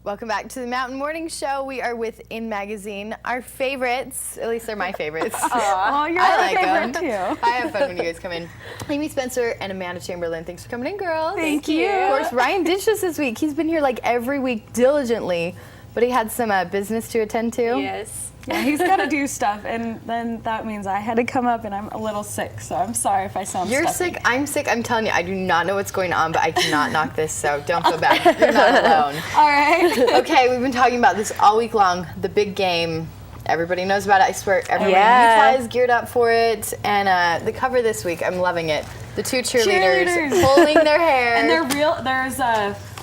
Welcome back to the Mountain Morning Show. We are with In Magazine, our favorites. At least they're my favorites. Oh, you're my favorite too. I have fun when you guys come in. Amy Spencer and Amanda Chamberlain. Thanks for coming in, girls. Thank you. Of course, Ryan ditched us this week. He's been here like every week diligently, but he had some business to attend to. Yes. Yeah, he's got to do stuff, and then that means I had to come up, and I'm a little sick, so I'm sorry if I sound You're stuffy. sick, I'm sick. I'm telling you, I do not know what's going on, but I cannot knock this, so don't feel bad. You're not alone. All right. Okay, we've been talking about this all week long, the big game. Everybody knows about it. I swear everyone in Utah is geared up for it. And the cover this week, I'm loving it. The two cheerleaders pulling their hair. And they're real. There's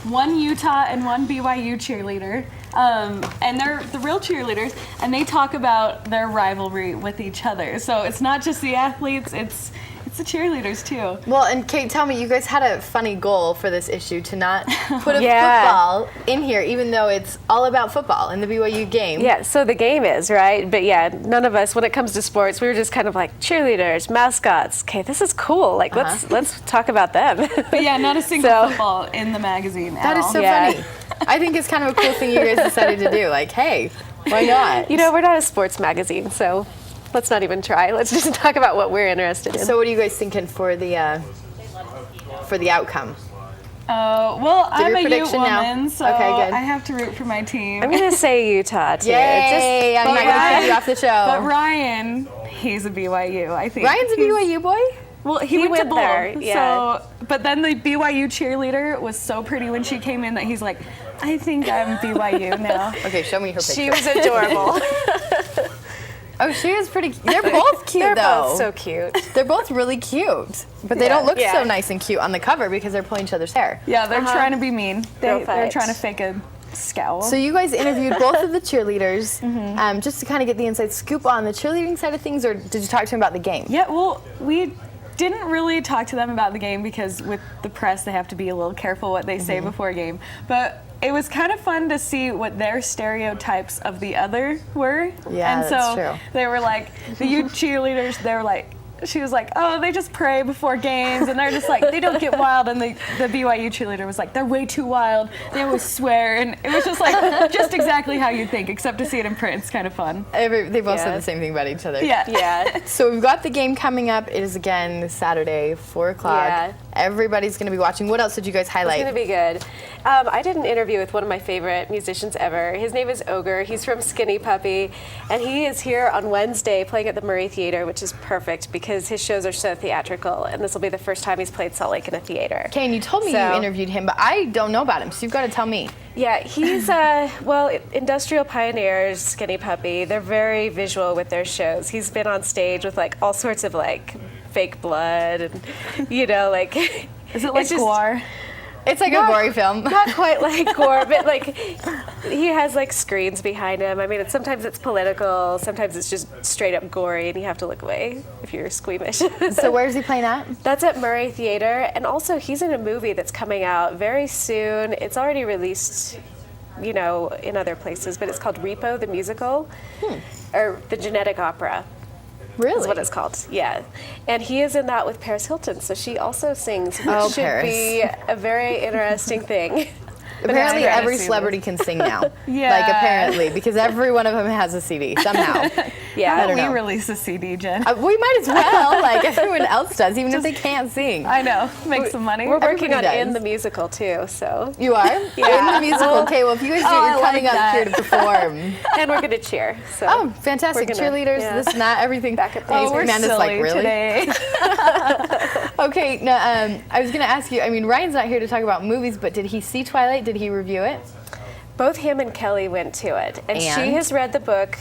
one Utah and one BYU cheerleader. And they're the real cheerleaders, and they talk about their rivalry with each other. So it's not just the athletes, it's the cheerleaders too. Well, and Kate, tell me, you guys had a funny goal for this issue to not put a football in here, even though it's all about football in the BYU game. Yeah, so the game is, right? But yeah, none of us, when it comes to sports, we were just kind of like cheerleaders, mascots. Okay, this is cool. Like, let's talk about them. But yeah, not a single football in the magazine That is so funny. I think it's kind of a cool thing you guys decided to do. Like, hey, why not? You know, we're not a sports magazine, so let's not even try. Let's just talk about what we're interested in. So what are you guys thinking for the outcome? Well, I'm a Ute prediction now. woman, so Okay, good. I have to root for my team. I'm going to say Utah, too. Yay! I'm not going to take you off the show. But Ryan, he's a BYU, I think. Ryan's a BYU boy? Well, he went to there, both. yeah. So, but then the BYU cheerleader was so pretty when she came in that he's like, I think I'm BYU now. Okay, show me her picture. She was adorable. Oh, she is pretty. They're both cute, They're though. both so cute. They're both really cute, but they don't look so nice and cute on the cover because they're pulling each other's hair. Yeah, they're trying to be mean. They're fight. trying to fake a scowl. So you guys interviewed both of the cheerleaders just to kind of get the inside scoop on the cheerleading side of things, or did you talk to them about the game? Yeah, well, we didn't really talk to them about the game because with the press, they have to be a little careful what they say before a game. But it was kind of fun to see what their stereotypes of the other were. Yeah, and that's so true. they were like, the Ute cheerleaders, they were like, she was like, oh, they just pray before games, and they're just like, they don't get wild. And the BYU cheerleader was like, they're way too wild. They always swear. And it was just like, just exactly how you think, except to see it in print. It's kind of fun. They both said the same thing about each other. Yeah. So we've got the game coming up. It is again this Saturday, 4 o'clock. Yeah. Everybody's going to be watching. What else did you guys highlight? It's going to be good. I did an interview with one of my favorite musicians ever. His name is ohGr. He's from Skinny Puppy, and he is here on Wednesday playing at the Murray Theater, which is perfect because his shows are so theatrical, and this will be the first time he's played Salt Lake in a theater. Kane, you told me you interviewed him, but I don't know about him, so you've got to tell me. Yeah, he's, Industrial Pioneers, Skinny Puppy. They're very visual with their shows. He's been on stage with, like, all sorts of, like, fake blood and, you know, like... Is it like gore? It's like a gory film. Not quite like gore, but like he has like screens behind him. I mean, sometimes it's political, sometimes it's just straight up gory, and you have to look away if you're squeamish. So where's he playing at? That's at Murray Theater, and also he's in a movie that's coming out very soon. It's already released, you know, in other places, but it's called Repo the Musical, or the Genetic Opera. Really? Is what it's called, yeah. And he is in that with Paris Hilton, so she also sings, which should Paris. be a very interesting thing. Apparently every celebrity can sing now. Yeah. Like apparently, because every one of them has a CD somehow. Yeah. I don't We know. release a CD, Jen. We might as well, like everyone else does, even if they can't sing. I know. Make some money. We're working on Everybody In does. the Musical too, so. You are? Yeah. In the musical. Okay, well if you guys do, I you're like coming up that. here to perform. And we're gonna cheer. So. Oh, fantastic. We're gonna- Cheerleaders, yeah. this and that, everything. Back up Oh, days. we're Amanda's silly like, really? today. Okay, no, I was gonna ask you, I mean, Ryan's not here to talk about movies, but did he see Twilight? Did he review it? Both him and Kelly went to it, and she And? has read the book.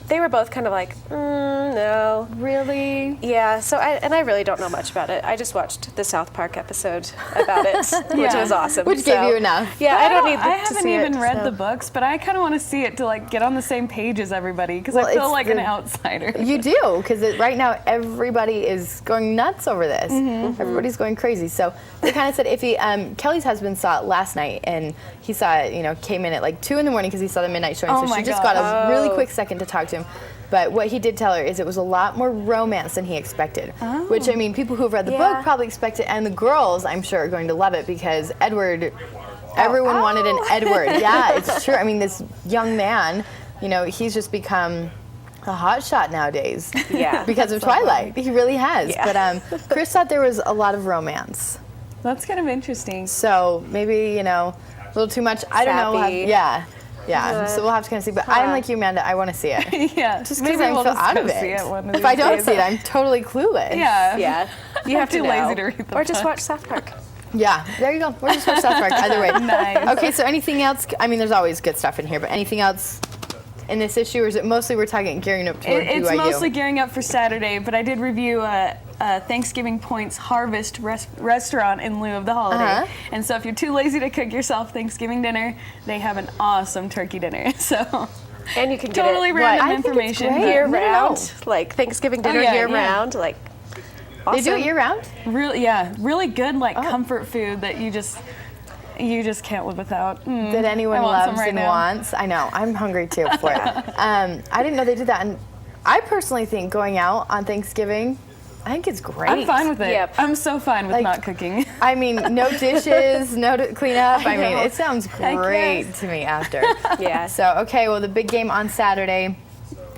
They were both kind of like, no. Really? Yeah, so I really don't know much about it. I just watched the South Park episode about it, which was awesome. Which gave you enough. Yeah, I don't need I to haven't see even it, read so. the books, but I kind of want to see it to like get on the same page as everybody because Well, I feel it's like an the- outsider. You do, because right now everybody is going nuts over this. Everybody's going crazy. So they kind of said if he, Kelly's husband saw it last night, and he saw it, you know, came in at like 2 in the morning because he saw the midnight showing. Oh so my she just got a really Oh. quick second to talk to him. But what he did tell her is it was a lot more romance than he expected. Which, I mean, people who've read the book probably expect it, and the girls, I'm sure, are going to love it because Edward Everyone wanted an Edward. Yeah, it's true. I mean, this young man, you know, he's just become a hot shot nowadays. Yeah. Because of Twilight. He really has. Yeah. But Chris thought there was a lot of romance. That's kind of interesting. So maybe, you know, a little too much. I don't know. Sappy. Yeah. So we'll have to kind of see. But I'm like you, Amanda. I want to see it. Yeah. Just maybe because I'm we'll so just out go of see it. one of If these I don't days. see it, I'm totally clueless. Yeah. Yeah. You have to too know. lazy to read the Or just book. watch South Park. Yeah, there you go. We're just watch South Park. Either way. Nice. Okay, so anything else? I mean, there's always good stuff in here, but anything else in this issue, or is it mostly we're talking gearing up toward It's BYU? mostly gearing up for Saturday, but I did review a Thanksgiving Points Harvest restaurant in lieu of the holiday. Uh-huh. And so if you're too lazy to cook yourself Thanksgiving dinner, they have an awesome turkey dinner. So And you can get totally it random I think it's information. great. but year No. round, like Thanksgiving dinner yeah, year yeah. round, like They do awesome. it year round? Really good Oh. comfort food that you just can't live without. That anyone I want some loves right and now. wants. I know. I'm hungry too for it. I didn't know they did that. And I personally think going out on Thanksgiving, I think it's great. I'm fine with it. Yep. I'm so fine with Like- not cooking. I mean, no dishes, no clean up. I mean, know. it sounds Heck great yes. to me after. Yeah. So, okay, well, the big game on Saturday,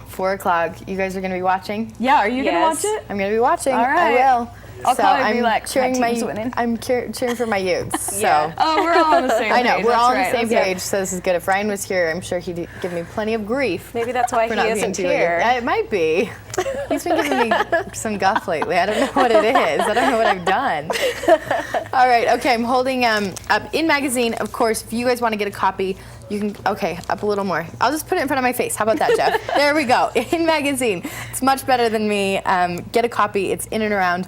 4 o'clock. You guys are going to be watching? Yeah, are you Yes. gonna watch it? I'm going to be watching. All right. I will. I'll so call you and be I'm like, cheering my team's winning. I'm cheering for my youths. So. Yeah. Oh, we're all on the same I know, page. we're That's all on right. the same That's page, so this is good. If Ryan was here, I'm sure he'd give me plenty of grief. Maybe that's why for he not being isn't too here. Yeah, it might be. He's been giving me some guff lately. I don't know what it is. I don't know what I've done. All right, okay, I'm holding up In Magazine. Of course, if you guys want to get a copy, you can, okay, up a little more. I'll just put it in front of my face. How about that, Jeff? There we go. In Magazine. It's much better than me. Get a copy. It's in and around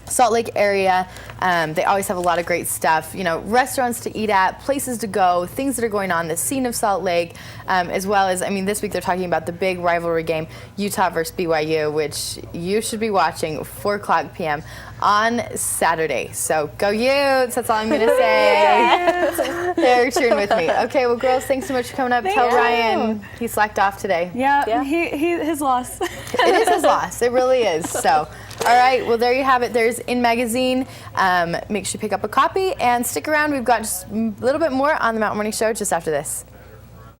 Salt Lake area. They always have a lot of great stuff, you know, restaurants to eat at, places to go, things that are going on, the scene of Salt Lake, as well as, I mean, this week they're talking about the big rivalry game, Utah versus BYU, which you should be watching 4 o'clock p.m. on Saturday. So go Utes, that's all I'm going to say. They're cheering with me. Okay, well, girls, thanks so much for coming up. Tell you. Ryan he slacked off today. Yeah, Yeah. his loss. It is his loss. It really is. So, all right. Well, there you have it. There's In Magazine. Make sure you pick up a copy and stick around. We've got just a little bit more on the Mountain Morning Show just after this.